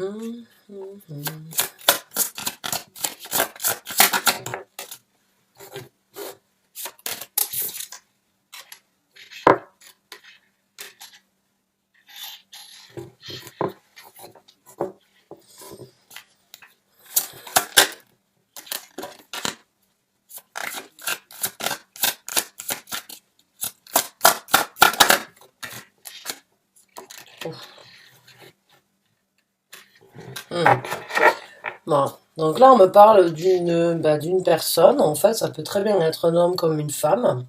Hum, hum, hum. Hum. Bon. Donc là, on me parle d'une personne, en fait, ça peut très bien être un homme comme une femme,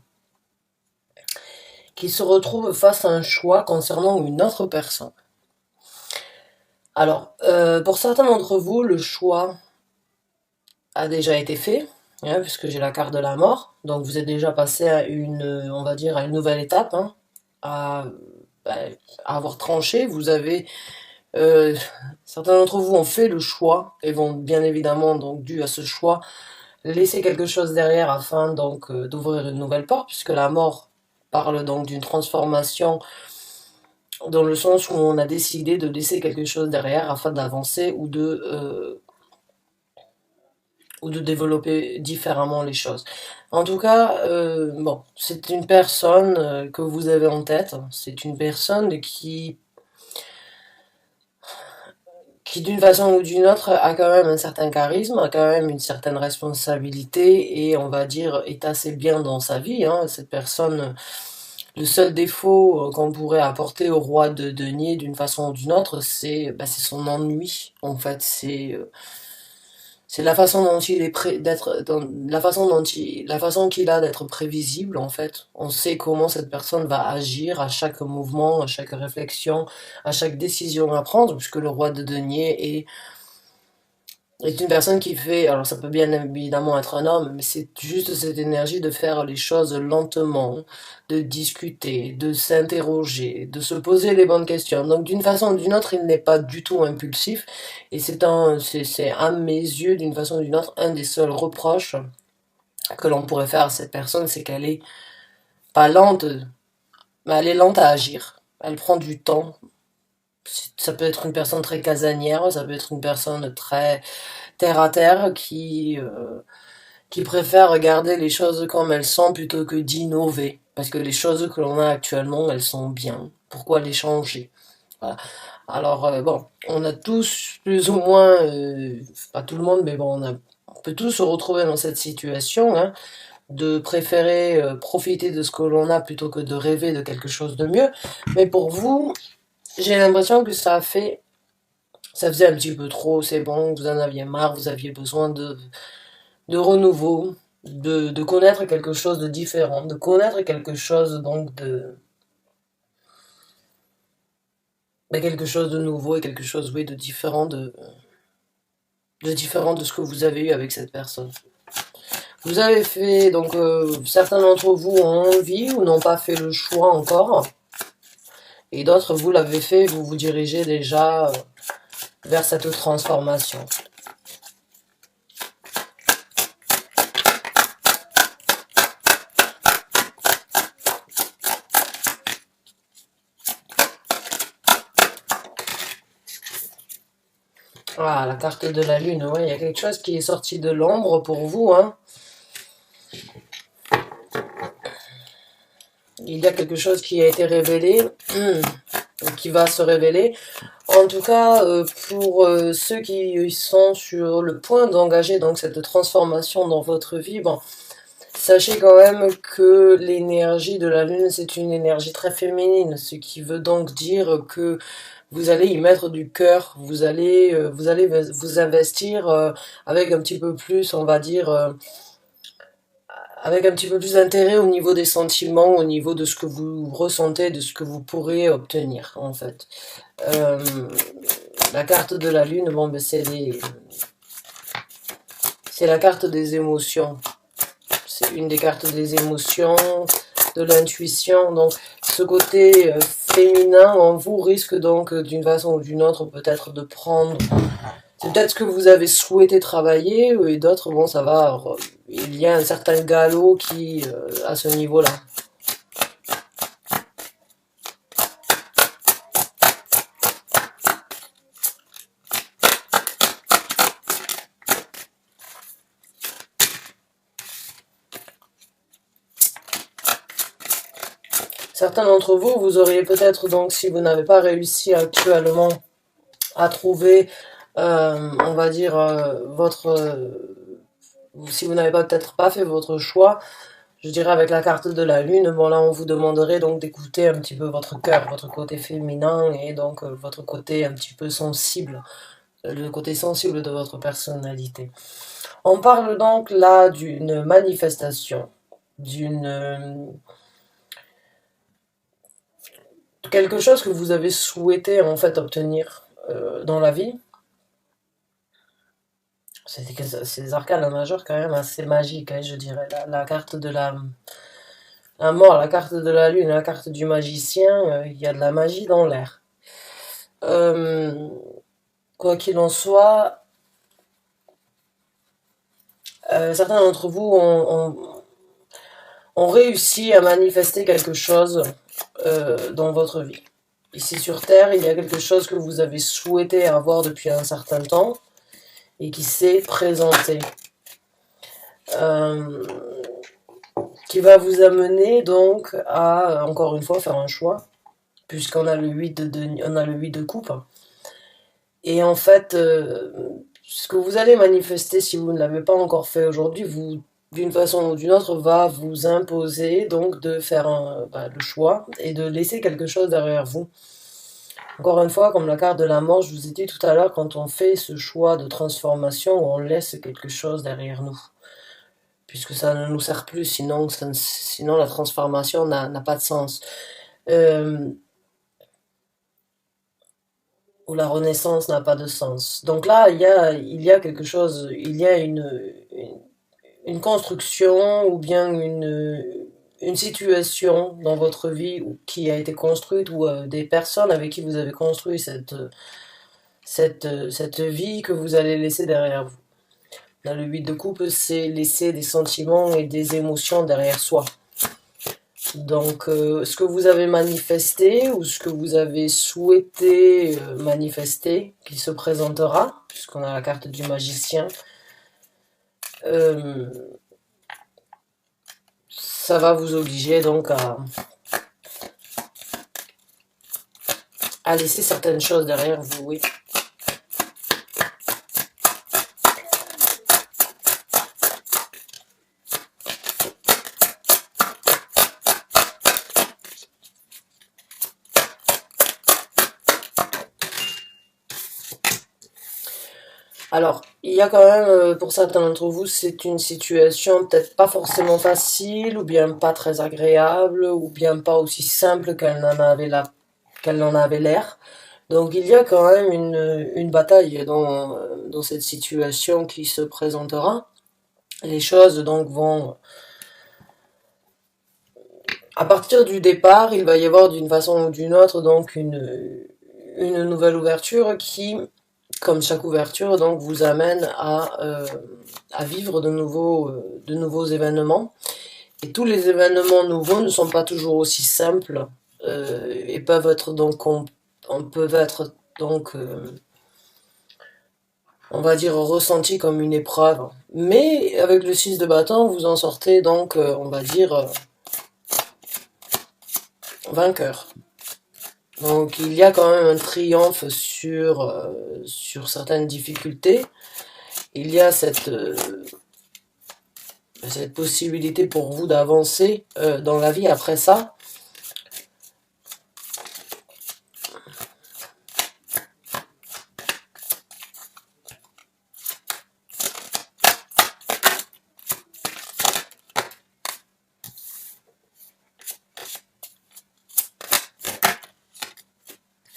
qui se retrouve face à un choix concernant une autre personne. Alors, pour certains d'entre vous, le choix a déjà été fait, hein, puisque j'ai la carte de la mort. Donc vous êtes déjà passé à on va dire, à une nouvelle étape, hein, à, bah, à avoir tranché. Vous avez, euh, certains d'entre vous ont fait le choix et vont bien évidemment, donc dû à ce choix, laisser quelque chose derrière afin donc d'ouvrir une nouvelle porte, puisque la mort parle donc d'une transformation dans le sens où on a décidé de laisser quelque chose derrière afin d'avancer ou de développer différemment les choses. En tout cas, bon, c'est une personne que vous avez en tête. C'est une personne qui d'une façon ou d'une autre a quand même un certain charisme, a quand même une certaine responsabilité et on va dire est assez bien dans sa vie, hein. Cette personne, le seul défaut qu'on pourrait apporter au roi de denier d'une façon ou d'une autre, c'est son ennui. En fait, c'est la façon dont il est la façon qu'il a d'être prévisible en fait. On sait comment cette personne va agir à chaque mouvement, à chaque réflexion, à chaque décision à prendre, puisque le roi de denier est une personne qui fait, alors ça peut bien évidemment être un homme, mais c'est juste cette énergie de faire les choses lentement, de discuter, de s'interroger, de se poser les bonnes questions. Donc d'une façon ou d'une autre, il n'est pas du tout impulsif, et c'est à mes yeux, d'une façon ou d'une autre, un des seuls reproches que l'on pourrait faire à cette personne, c'est qu'elle est pas lente, mais elle est lente à agir. Elle prend du temps. Ça peut être une personne très casanière, ça peut être une personne très terre à terre qui préfèrent regarder les choses comme elles sont plutôt que d'innover. Parce que les choses que l'on a actuellement, elles sont bien. Pourquoi les changer? Voilà. Alors, bon, on a tous plus ou moins, pas tout le monde, mais bon, on peut tous se retrouver dans cette situation, hein, de préférer profiter de ce que l'on a plutôt que de rêver de quelque chose de mieux. Mais pour vous, j'ai l'impression que ça faisait un petit peu trop, c'est bon, vous en aviez marre, vous aviez besoin de renouveau, de connaître quelque chose de différent, de connaître quelque chose donc quelque chose de nouveau et quelque chose oui de différent de ce que vous avez eu avec cette personne. Vous avez fait donc certains d'entre vous ont envie ou n'ont pas fait le choix encore et d'autres vous l'avez fait, vous vous dirigez déjà vers cette transformation. Ah, la carte de la lune, ouais, il y a quelque chose qui est sorti de l'ombre pour vous, hein. Il y a quelque chose qui a été révélé, qui va se révéler. En tout cas, pour ceux qui sont sur le point d'engager donc cette transformation dans votre vie, bon, sachez quand même que l'énergie de la lune, c'est une énergie très féminine, ce qui veut donc dire que vous allez y mettre du cœur, vous allez vous investir avec un petit peu plus, on va dire, avec un petit peu plus d'intérêt au niveau des sentiments, au niveau de ce que vous ressentez, de ce que vous pourrez obtenir, en fait. Euh, la carte de la lune, bon, ben c'est la carte des émotions. C'est une des cartes des émotions, de l'intuition. Donc, ce côté féminin en vous risque donc d'une façon ou d'une autre peut-être de prendre. C'est peut-être ce que vous avez souhaité travailler et d'autres, bon, ça va. Il y a un certain galop qui, à ce niveau-là. Certains d'entre vous, vous auriez peut-être donc, si vous n'avez pas réussi actuellement à trouver, on va dire, si vous n'avez pas peut-être pas fait votre choix, je dirais avec la carte de la lune, bon là on vous demanderait donc d'écouter un petit peu votre cœur, votre côté féminin et donc votre côté un petit peu sensible, le côté sensible de votre personnalité. On parle donc là d'une manifestation, d'une quelque chose que vous avez souhaité en fait obtenir dans la vie. Ces arcanes majeures quand même assez magiques, hein, je dirais. La carte de la mort, la carte de la lune, la carte du magicien, il y a de la magie dans l'air. Euh, quoi qu'il en soit, certains d'entre vous ont réussi à manifester quelque chose dans votre vie. Ici sur Terre, il y a quelque chose que vous avez souhaité avoir depuis un certain temps et qui s'est présenté. Euh, qui va vous amener donc à, encore une fois, faire un choix, puisqu'on a le 8 on a le 8 de coupe. Et en fait, ce que vous allez manifester, si vous ne l'avez pas encore fait aujourd'hui, vous, d'une façon ou d'une autre, va vous imposer donc de faire le choix et de laisser quelque chose derrière vous. Encore une fois, comme la carte de la mort, je vous ai dit tout à l'heure, quand on fait ce choix de transformation, on laisse quelque chose derrière nous. Puisque ça ne nous sert plus, sinon la transformation n'a pas de sens. Euh, ou la renaissance n'a pas de sens. Donc là, il y a quelque chose, il y a une construction ou bien une situation dans votre vie qui a été construite ou des personnes avec qui vous avez construit cette vie que vous allez laisser derrière vous. Dans le 8 de coupe, c'est laisser des sentiments et des émotions derrière soi. Donc, ce que vous avez manifesté ou ce que vous avez souhaité manifester, qui se présentera, puisqu'on a la carte du magicien, euh, ça va vous obliger donc à laisser certaines choses derrière vous, oui. Alors, il y a quand même, pour certains d'entre vous, c'est une situation peut-être pas forcément facile, ou bien pas très agréable, ou bien pas aussi simple qu'elle n'en avait l'air. Donc il y a quand même une bataille dans cette situation qui se présentera. Les choses donc vont... À partir du départ, il va y avoir d'une façon ou d'une autre donc une nouvelle ouverture qui, comme chaque ouverture, donc vous amène à vivre de nouveaux événements. Et tous les événements nouveaux ne sont pas toujours aussi simples et peuvent être donc on peut être donc on va dire ressentis comme une épreuve. Mais avec le 6 de bâton, vous en sortez donc on va dire vainqueur. Donc il y a quand même un triomphe sur certaines difficultés. Il y a cette possibilité pour vous d'avancer dans la vie après ça.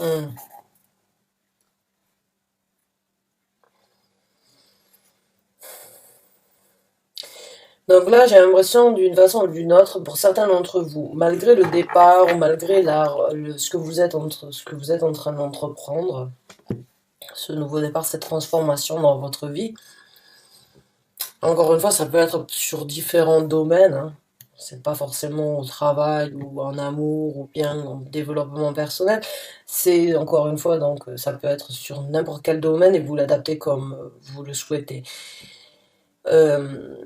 Hum. Donc là, j'ai l'impression d'une façon ou d'une autre, pour certains d'entre vous, malgré le départ ou malgré ce que ce que vous êtes en train d'entreprendre, ce nouveau départ, cette transformation dans votre vie, encore une fois, ça peut être sur différents domaines, hein. C'est pas forcément au travail ou en amour ou bien en développement personnel. C'est encore une fois, donc ça peut être sur n'importe quel domaine et vous l'adaptez comme vous le souhaitez. Euh,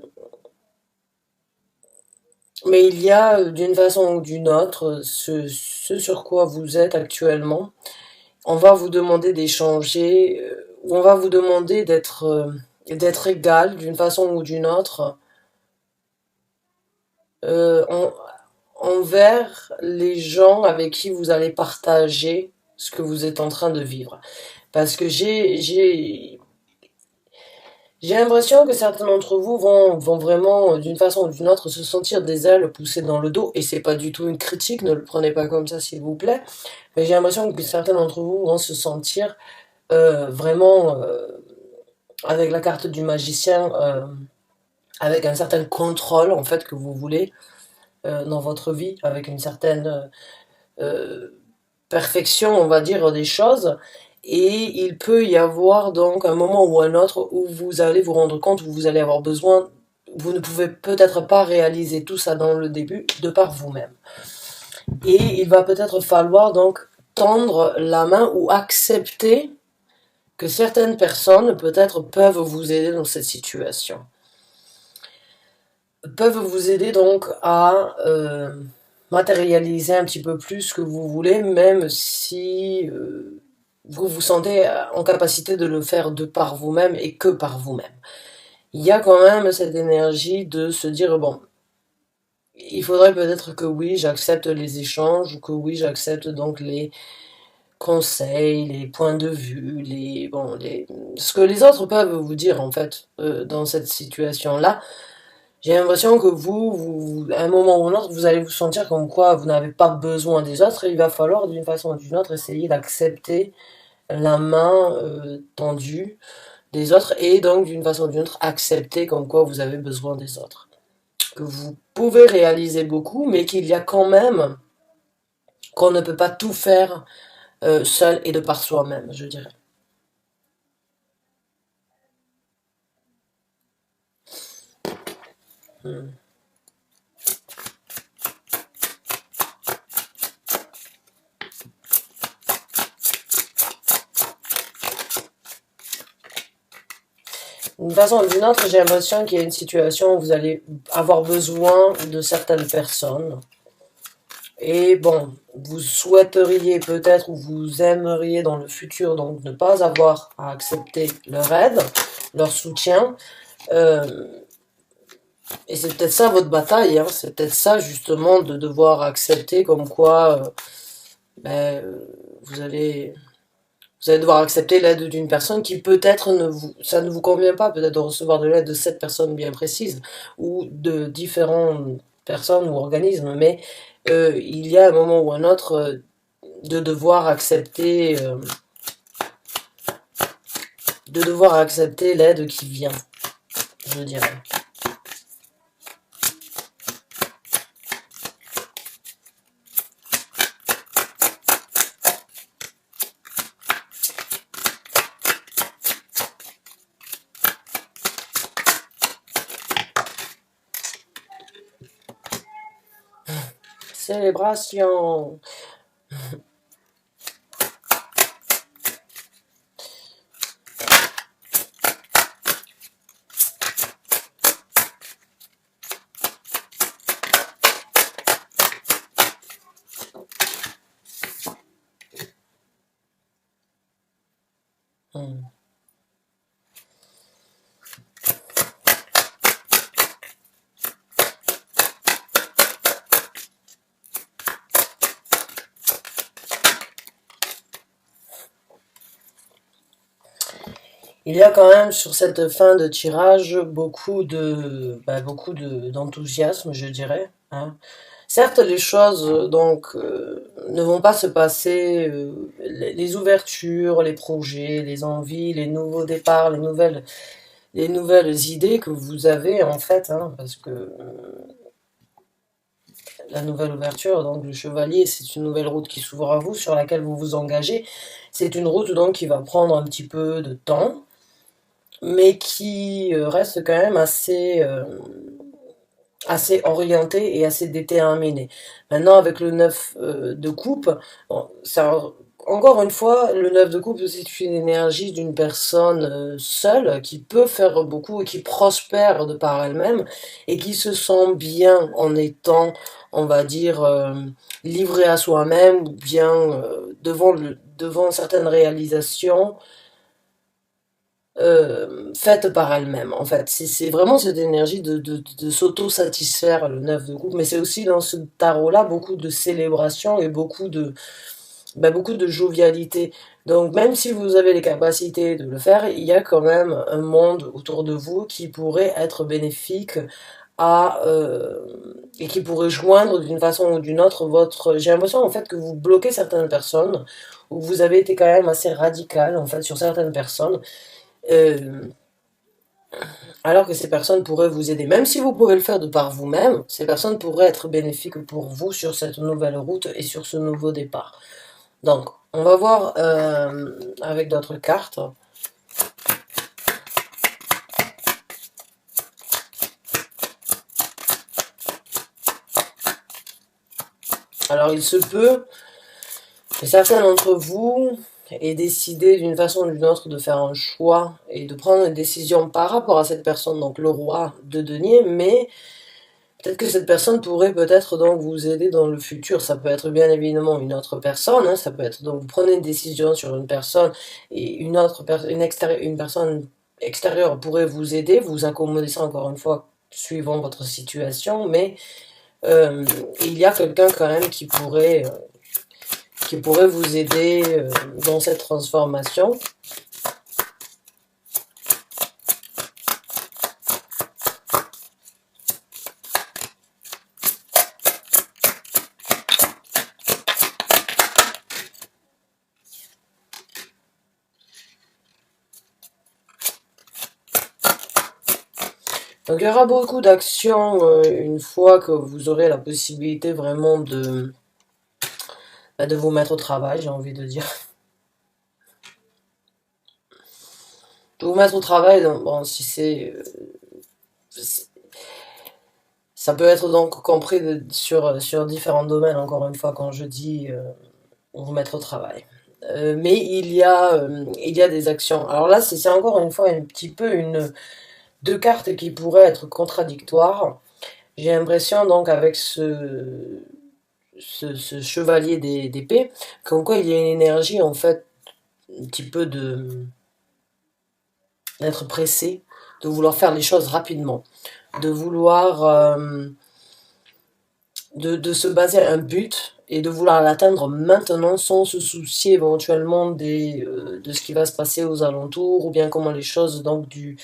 Mais il y a, d'une façon ou d'une autre, ce sur quoi vous êtes actuellement. On va vous demander d'échanger, ou on va vous demander d'être égal d'une façon ou d'une autre euh, en- envers les gens avec qui vous allez partager ce que vous êtes en train de vivre. Parce que j'ai l'impression que certains d'entre vous vont vraiment, d'une façon ou d'une autre, se sentir des ailes poussées dans le dos. Et c'est pas du tout une critique, ne le prenez pas comme ça, s'il vous plaît. Mais j'ai l'impression que certains d'entre vous vont se sentir vraiment avec la carte du magicien, avec un certain contrôle en fait que vous voulez dans votre vie, avec une certaine perfection, on va dire, des choses. Et il peut y avoir donc un moment ou un autre où vous allez vous rendre compte, où vous allez avoir besoin, vous ne pouvez peut-être pas réaliser tout ça dans le début de par vous-même. Et il va peut-être falloir donc tendre la main ou accepter que certaines personnes peut-être peuvent vous aider dans cette situation. Peuvent vous aider donc à matérialiser un petit peu plus ce que vous voulez, même si vous vous sentez en capacité de le faire de par vous-même et que par vous-même. Il y a quand même cette énergie de se dire, bon, il faudrait peut-être que oui, j'accepte les échanges, ou que oui, j'accepte donc les conseils, les points de vue, ce que les autres peuvent vous dire en fait dans cette situation-là. J'ai l'impression que à un moment ou un autre, vous allez vous sentir comme quoi vous n'avez pas besoin des autres et il va falloir d'une façon ou d'une autre essayer d'accepter la main tendue des autres et donc d'une façon ou d'une autre accepter comme quoi vous avez besoin des autres. Que vous pouvez réaliser beaucoup, mais qu'il y a quand même qu'on ne peut pas tout faire seul et de par soi-même, je dirais. Hmm. D'une façon ou d'une autre, j'ai l'impression qu'il y a une situation où vous allez avoir besoin de certaines personnes. Et bon, vous souhaiteriez peut-être ou vous aimeriez dans le futur donc ne pas avoir à accepter leur aide, leur soutien. Euh, et c'est peut-être ça votre bataille, hein, c'est peut-être ça justement de devoir accepter comme quoi ben, vous allez devoir accepter l'aide d'une personne qui peut-être ça ne vous convient pas, peut-être de recevoir de l'aide de cette personne bien précise ou de différentes personnes ou organismes, mais il y a un moment ou un autre de devoir accepter l'aide qui vient, je dirais. Célébration. Hmm. Il y a quand même sur cette fin de tirage beaucoup d'enthousiasme, je dirais, hein. Certes, les choses ne vont pas se passer, les ouvertures, les projets, les envies, les nouveaux départs, les nouvelles idées que vous avez en fait, hein, parce que la nouvelle ouverture, donc le chevalier, c'est une nouvelle route qui s'ouvre à vous, sur laquelle vous vous engagez. C'est une route donc qui va prendre un petit peu de temps, mais qui reste quand même assez orientée et assez déterminée. Maintenant, avec le 9 de coupe, bon, ça encore une fois, le 9 de coupe, c'est une énergie d'une personne seule qui peut faire beaucoup et qui prospère de par elle-même et qui se sent bien en étant, on va dire, livrée à soi-même ou bien devant certaines réalisations faite par elle-même. En fait, c'est vraiment cette énergie de s'auto-satisfaire, le 9 de coupe, mais c'est aussi dans ce tarot-là beaucoup de célébration et beaucoup de jovialité. Donc, même si vous avez les capacités de le faire, il y a quand même un monde autour de vous qui pourrait être bénéfique et qui pourrait joindre d'une façon ou d'une autre votre... J'ai l'impression en fait que vous bloquez certaines personnes, ou vous avez été quand même assez radical en fait sur certaines personnes, euh, alors que ces personnes pourraient vous aider. Même si vous pouvez le faire de par vous-même, ces personnes pourraient être bénéfiques pour vous sur cette nouvelle route et sur ce nouveau départ. Donc, on va voir avec d'autres cartes. Alors, il se peut que certains d'entre vous aient décidé d'une façon ou d'une autre de faire un choix et de prendre une décision par rapport à cette personne, donc le roi de denier, mais peut-être que cette personne pourrait peut-être donc vous aider dans le futur. Ça peut être bien évidemment une autre personne, hein, ça peut être donc vous prenez une décision sur une personne et une personne extérieure pourrait vous aider, vous accommoder ça encore une fois suivant votre situation, mais il y a quelqu'un quand même qui pourrait vous aider dans cette transformation. Donc il y aura beaucoup d'actions une fois que vous aurez la possibilité vraiment de vous mettre au travail, j'ai envie de dire. De vous mettre au travail, donc, bon, si ça peut être donc compris sur différents domaines, encore une fois, quand je dis vous mettre au travail. Mais il y a des actions. Alors là, c'est encore une fois un petit peu deux cartes qui pourraient être contradictoires. J'ai l'impression donc avec ce chevalier d'épée, comme quoi il y a une énergie en fait un petit peu d'être pressé, de vouloir faire les choses rapidement, de vouloir de se baser à un but et de vouloir l'atteindre maintenant sans se soucier éventuellement de ce qui va se passer aux alentours ou bien comment les choses donc dû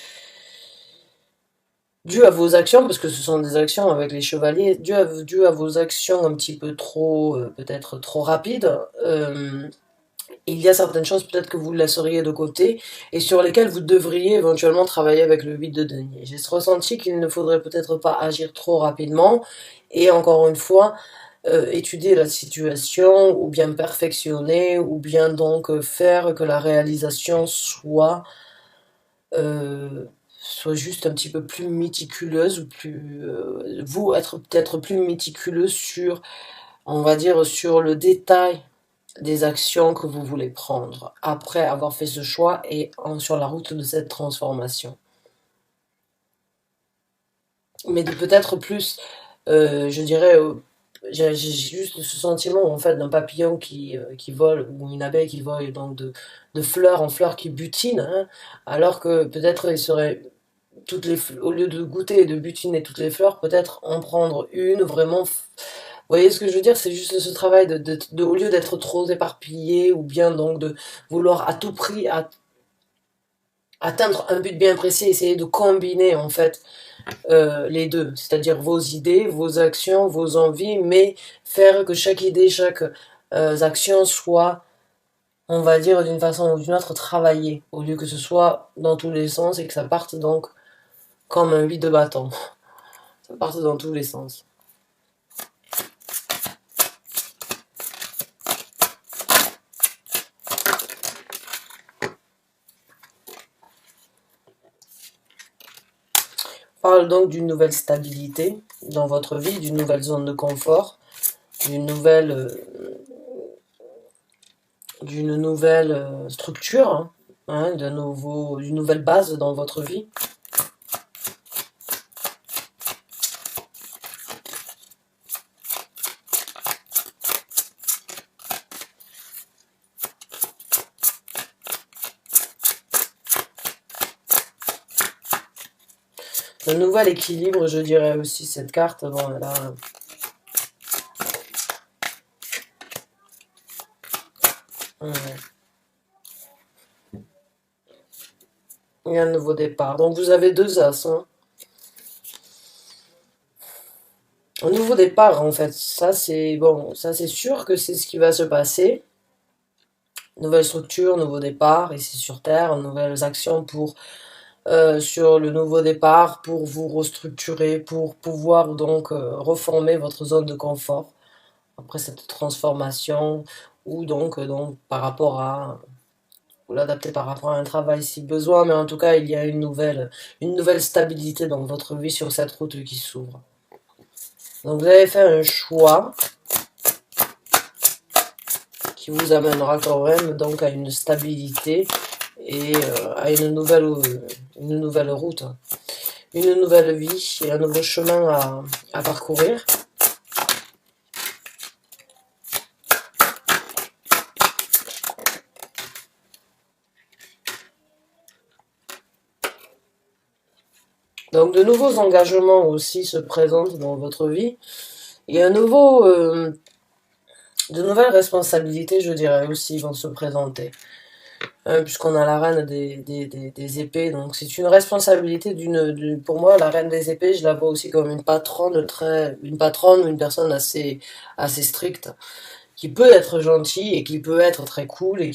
à vos actions, parce que ce sont des actions avec les chevaliers, dû à vos actions un petit peu trop, peut-être trop rapides, il y a certaines choses peut-être que vous laisseriez de côté et sur lesquelles vous devriez éventuellement travailler avec le 8 de denier. J'ai ce ressenti qu'il ne faudrait peut-être pas agir trop rapidement et encore une fois, étudier la situation ou bien perfectionner ou bien donc faire que la réalisation euh, soit juste un petit peu plus méticuleuse ou vous être peut-être plus méticuleux sur, on va dire, sur le détail des actions que vous voulez prendre après avoir fait ce choix et sur la route de cette transformation. Mais de peut-être plus, je dirais, j'ai juste ce sentiment en fait d'un papillon qui vole ou une abeille qui vole donc de fleur en fleur qui butine, hein, alors que peut-être il serait au lieu de goûter et de butiner toutes les fleurs, peut-être en prendre une vraiment. Vous voyez ce que je veux dire? C'est juste ce travail au lieu d'être trop éparpillé ou bien donc de vouloir à tout prix atteindre un but bien précis, essayer de combiner en fait les deux, c'est-à-dire vos idées, vos actions, vos envies, mais faire que chaque idée, chaque action soit, on va dire d'une façon ou d'une autre, travaillée, au lieu que ce soit dans tous les sens et que ça parte donc comme un 8 de bâton. Ça parte dans tous les sens. On parle donc d'une nouvelle stabilité dans votre vie, d'une nouvelle zone de confort, d'une d'une nouvelle structure, hein, d'une nouvelle base dans votre vie. Un nouvel équilibre, je dirais aussi, cette carte. Bon, là, il y a un nouveau départ. Donc vous avez deux as. Hein. Un nouveau départ, en fait. Ça, c'est bon. Ça, c'est sûr que c'est ce qui va se passer. Nouvelle structure, nouveau départ, ici sur Terre, nouvelles actions sur le nouveau départ, pour vous restructurer, pour pouvoir donc reformer votre zone de confort après cette transformation, ou donc par rapport à, ou l'adapter par rapport à un travail si besoin, mais en tout cas il y a une nouvelle stabilité dans votre vie sur cette route qui s'ouvre. Donc vous avez fait un choix qui vous amènera quand même donc à une stabilité et à une nouvelle route, une nouvelle vie et un nouveau chemin à parcourir. Donc de nouveaux engagements aussi se présentent dans votre vie et de nouvelles responsabilités, je dirais, aussi vont se présenter. Puisqu'on a la reine des épées, donc c'est une responsabilité pour moi, la reine des épées, je la vois aussi comme une patronne ou une personne assez stricte, qui peut être gentille et qui peut être très cool et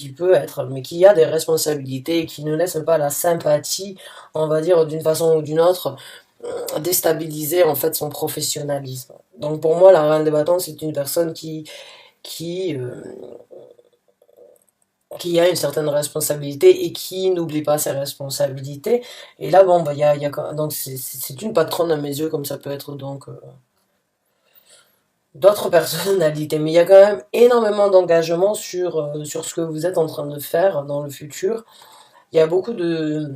mais qui a des responsabilités et qui ne laisse pas la sympathie, on va dire d'une façon ou d'une autre, déstabiliser en fait son professionnalisme. Donc pour moi, la reine des bâtons, c'est une personne qui, euh, qui a une certaine responsabilité et qui n'oublie pas ses responsabilités. Et là, bon, bah, donc c'est une patronne à mes yeux, comme ça peut être donc d'autres personnalités. Mais il y a quand même énormément d'engagement sur ce que vous êtes en train de faire dans le futur. Il y a beaucoup de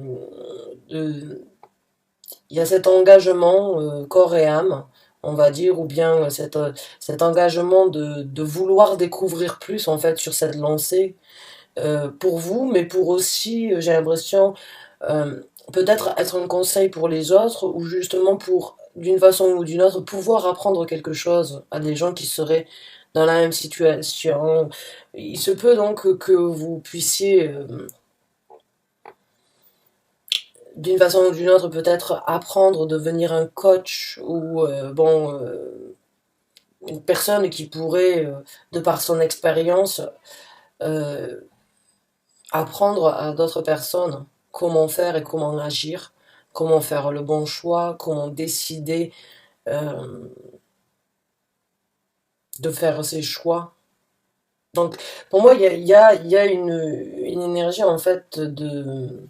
il y a cet engagement corps et âme, on va dire, ou bien cet engagement de vouloir découvrir plus en fait sur cette lancée pour vous, mais pour aussi, j'ai l'impression, euh, peut-être être un conseil pour les autres, ou justement pour, d'une façon ou d'une autre, pouvoir apprendre quelque chose à des gens qui seraient dans la même situation. Il se peut donc que vous puissiez, d'une façon ou d'une autre, peut-être apprendre, devenir un coach, ou une personne qui pourrait, de par son expérience, euh, apprendre à d'autres personnes comment faire et comment agir, comment faire le bon choix, comment décider euh, de faire ses choix. Donc, pour moi, il y a une énergie en fait de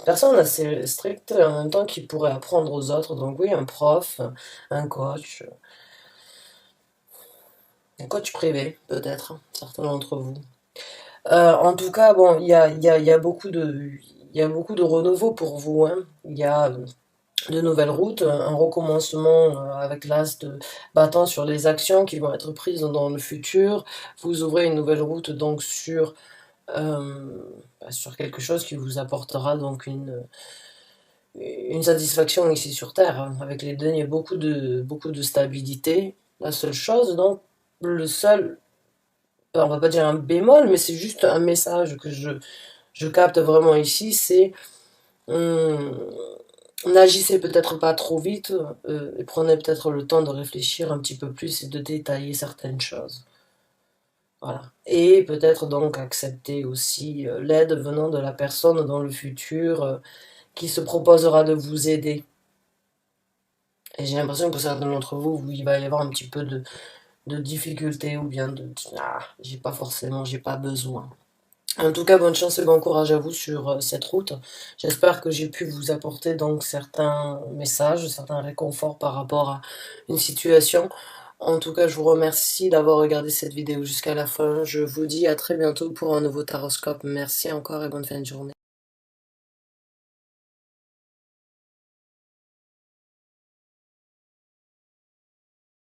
personnes assez strictes en même temps qui pourrait apprendre aux autres. Donc oui, un coach, un coach privé peut-être, certains d'entre vous. En tout cas, bon, il y a beaucoup de renouveau pour vous, hein. Il y a de nouvelles routes, un recommencement avec l'as de battant sur les actions qui vont être prises dans le futur. Vous ouvrez une nouvelle route donc euh, sur quelque chose qui vous apportera donc une satisfaction ici sur Terre, hein. Avec les deux, il y a beaucoup de stabilité. La seule chose, donc, le seul, on va pas dire un bémol, mais c'est juste un message que je capte vraiment ici, c'est hum, n'agissez peut-être pas trop vite et prenez peut-être le temps de réfléchir un petit peu plus et de détailler certaines choses. Voilà. Et peut-être donc accepter aussi l'aide venant de la personne dans le futur qui se proposera de vous aider. Et j'ai l'impression que certains d'entre vous, il va y avoir un petit peu de difficulté ou bien j'ai pas forcément, j'ai pas besoin. En tout cas, bonne chance et bon courage à vous sur cette route. J'espère que j'ai pu vous apporter donc certains messages, certains réconforts par rapport à une situation En tout cas, je vous remercie d'avoir regardé cette vidéo jusqu'à la fin. Je vous dis à très bientôt pour un nouveau taroscope. Merci encore et bonne fin de journée.